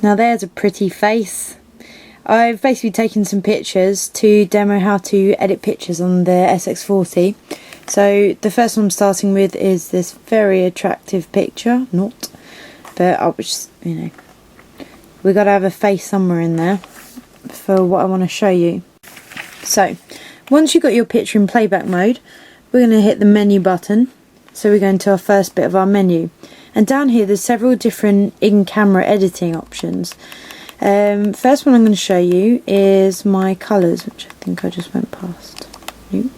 Now there's a pretty face. I've basically taken some pictures to demo how to edit pictures on the SX40. So the first one I'm starting with is this very attractive picture, but I was, we've got to have a face somewhere in there for what I want to show you. So once you've got your picture in playback mode, we're going to hit the menu button. So we're going to our first bit of our menu, and down here there's several different in-camera editing options. First one I'm going to show you is my colours, which I think I just went past. Nope.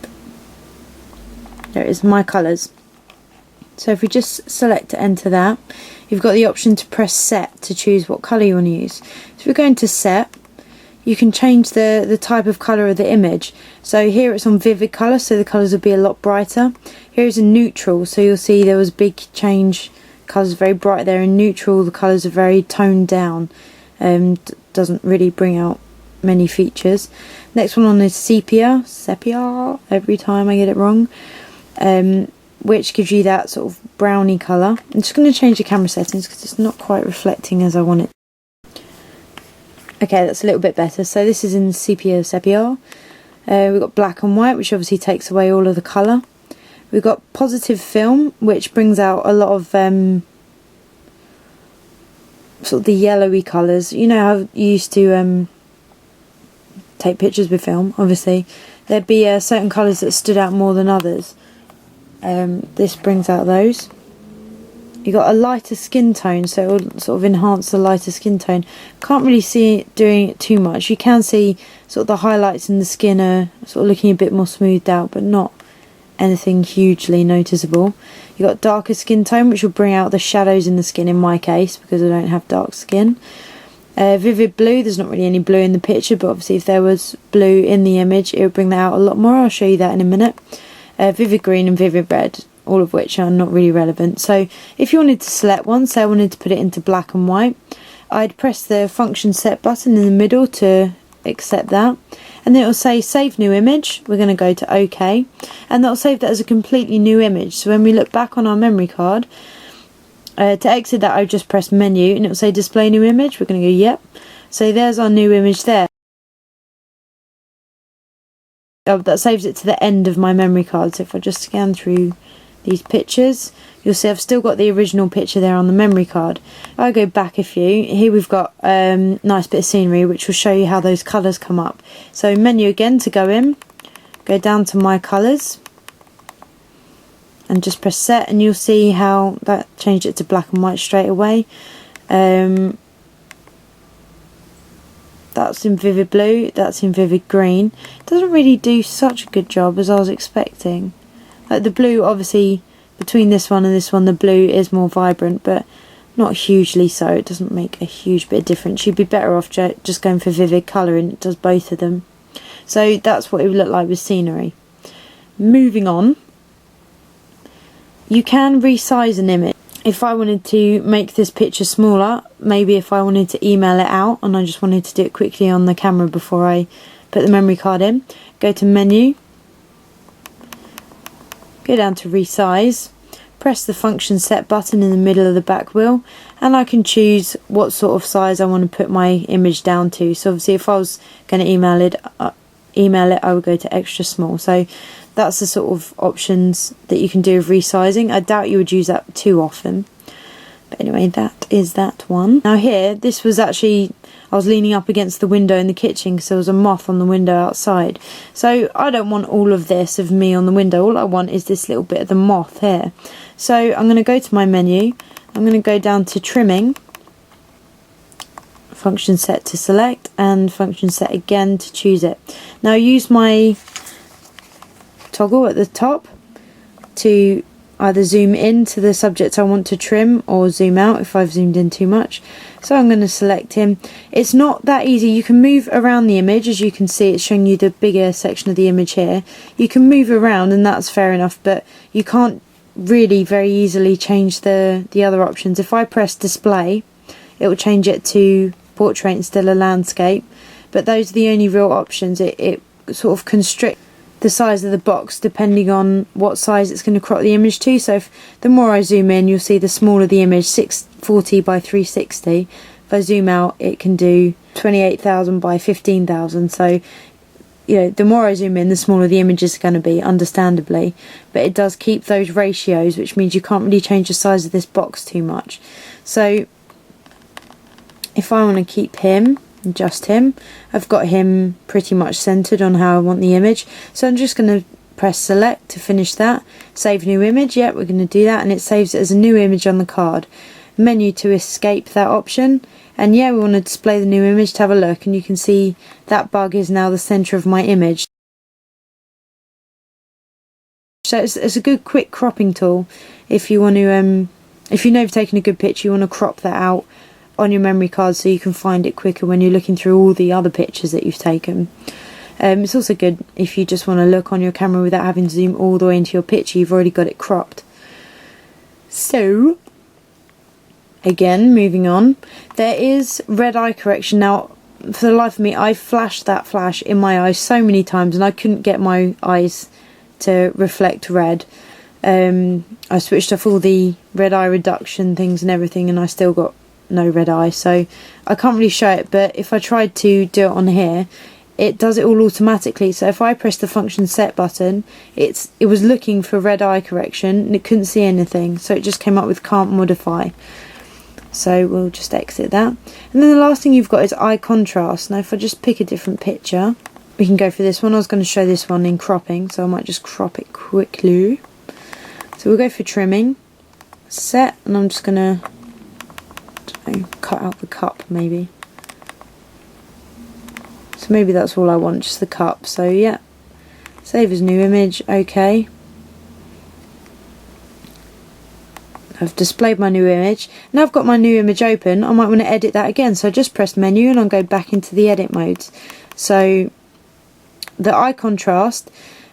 There it is, my colours. So if we just select to enter that, you've got the option to press set to choose what colour you want to use. So if we're going to set, you can change the type of colour of the image. So here it's on vivid colour, so the colours will be a lot brighter. Here's a neutral, so you'll see there was a big change. Colours are very bright there. In neutral, the colours are very toned down. Doesn't really bring out many features. Next one on is sepia, every time I get it wrong, which gives you that sort of browny colour. I'm just going to change the camera settings because it's not quite reflecting as I want it. Okay, that's a little bit better. So this is in sepia. We've got black and white, which obviously takes away all of the colour. We've got positive film, which brings out a lot of sort of the yellowy colours. You know how you used to take pictures with film, obviously. There'd be certain colours that stood out more than others. This brings out those. You've got a lighter skin tone, so it will sort of enhance the lighter skin tone. Can't really see it doing it too much. You can see sort of the highlights in the skin are sort of looking a bit more smoothed out, but not anything hugely noticeable. You've got darker skin tone, which will bring out the shadows in the skin in my case, because I don't have dark skin. Vivid blue, there's not really any blue in the picture, but obviously if there was blue in the image, it would bring that out a lot more. I'll show you that in a minute. Vivid green and vivid red, all of which are not really relevant. So if you wanted to select one, say I wanted to put it into black and white, I'd press the function set button in the middle to accept that, and then it will say save new image. We're going to go to OK, and that will save that as a completely new image. So when we look back on our memory card, to exit that, I would just press menu and it will say display new image. We're going to go yep. So there's our new image there. That saves it to the end of my memory card. So if I just scan through these pictures, you'll see I've still got the original picture there on the memory card. I'll go back a few. Here we've got nice bit of scenery, which will show you how those colours come up. So menu again to go in, go down to my colours and just press set, and you'll see how that changed it to black and white straight away. That's in vivid blue, that's in vivid green. It doesn't really do such a good job as I was expecting. Like the blue, obviously between this one and this one, the blue is more vibrant, but not hugely so. It doesn't make a huge bit of difference. You'd be better off just going for vivid colour, and it does both of them. So that's what it would look like with scenery. Moving on, you can resize an image. If I wanted to make this picture smaller, maybe if I wanted to email it out and I just wanted to do it quickly on the camera before I put the memory card in, go to menu, go down to resize, press the function set button in the middle of the back wheel, and I can choose what sort of size I want to put my image down to. So obviously if I was going to email it, I would go to extra small. So that's the sort of options that you can do with resizing. I doubt you would use that too often. But anyway, that is that one. Now here, this was actually, I was leaning up against the window in the kitchen because there was a moth on the window outside. So I don't want all of this of me on the window. All I want is this little bit of the moth here. So I'm going to go to my menu. I'm going to go down to trimming, function set to select, and function set again to choose it. Now use my toggle at the top to either zoom in to the subject I want to trim or zoom out if I've zoomed in too much. So I'm going to select him. It's not that easy. You can move around the image. As you can see, it's showing you the bigger section of the image here. You can move around and that's fair enough, but you can't really very easily change the other options. If I press display, it will change it to portrait instead of landscape, but those are the only real options. It sort of constricts the size of the box depending on what size it's going to crop the image to. So if the more I zoom in, you'll see the smaller the image, 640 by 360, If I zoom out, it can do 28,000 by 15,000. So, you know, the more I zoom in, the smaller the image is going to be, understandably. But it does keep those ratios, which means you can't really change the size of this box too much. So, if I want to keep him, just him, I've got him pretty much centered on how I want the image. So I'm just going to press select to finish that. Save new image. Yep, we're going to do that, and it saves it as a new image on the card. Menu to escape that option, and yeah, we want to display the new image to have a look, and you can see that bug is now the center of my image. So it's a good quick cropping tool if you want to if you know you've taken a good picture, you want to crop that out on your memory card so you can find it quicker when you're looking through all the other pictures that you've taken. It's also good if you just want to look on your camera without having to zoom all the way into your picture, you've already got it cropped. So, again, moving on, there is red eye correction. Now, for the life of me, I flashed that flash in my eyes so many times and I couldn't get my eyes to reflect red. I switched off all the red eye reduction things and everything, and I still got no red eye, so I can't really show it. But if I tried to do it on here, it does it all automatically. So if I press the function set button, it was looking for red eye correction and it couldn't see anything, so it just came up with can't modify. So we'll just exit that. And then the last thing you've got is eye contrast. Now if I just pick a different picture, we can go for this one. I was going to show this one in cropping, so I might just crop it quickly. So we'll go for trimming, set, and I'm just going to cut out the cup maybe. So maybe that's all I want, just the cup. So yeah, save as new image, okay. I've displayed my new image. Now I've got my new image open, I might want to edit that again. So I just press menu and I'll go back into the edit modes. So the eye contrast,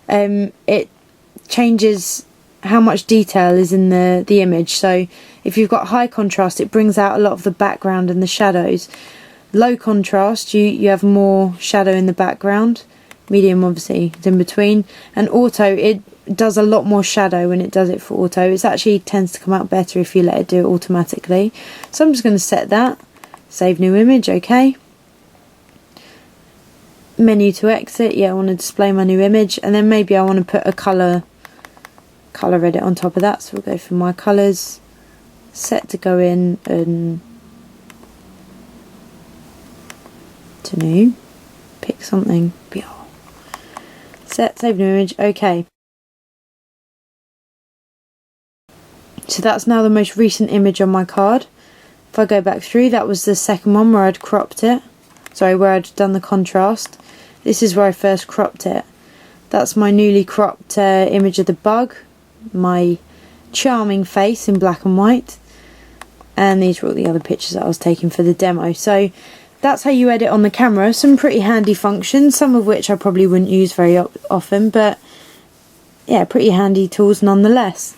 it changes how much detail is in the image. So if you've got high contrast, it brings out a lot of the background and the shadows. Low contrast, you have more shadow in the background. Medium obviously is in between, and auto, it does a lot more shadow when it does it for auto. It actually tends to come out better if you let it do it automatically. So I'm just going to set that, save new image, okay. Menu to exit, yeah, I want to display my new image, and then maybe I want to put a colour edit on top of that. So we'll go for my colours, set to go in, and to new, pick something, set, save new image, okay. So that's now the most recent image on my card. If I go back through, that was the second one where I'd cropped it, sorry, where I'd done the contrast. This is where I first cropped it. That's my newly cropped image of the bug, my charming face in black and white, and these were all the other pictures that I was taking for the demo. So that's how you edit on the camera. Some pretty handy functions, some of which I probably wouldn't use very often, but yeah, pretty handy tools nonetheless.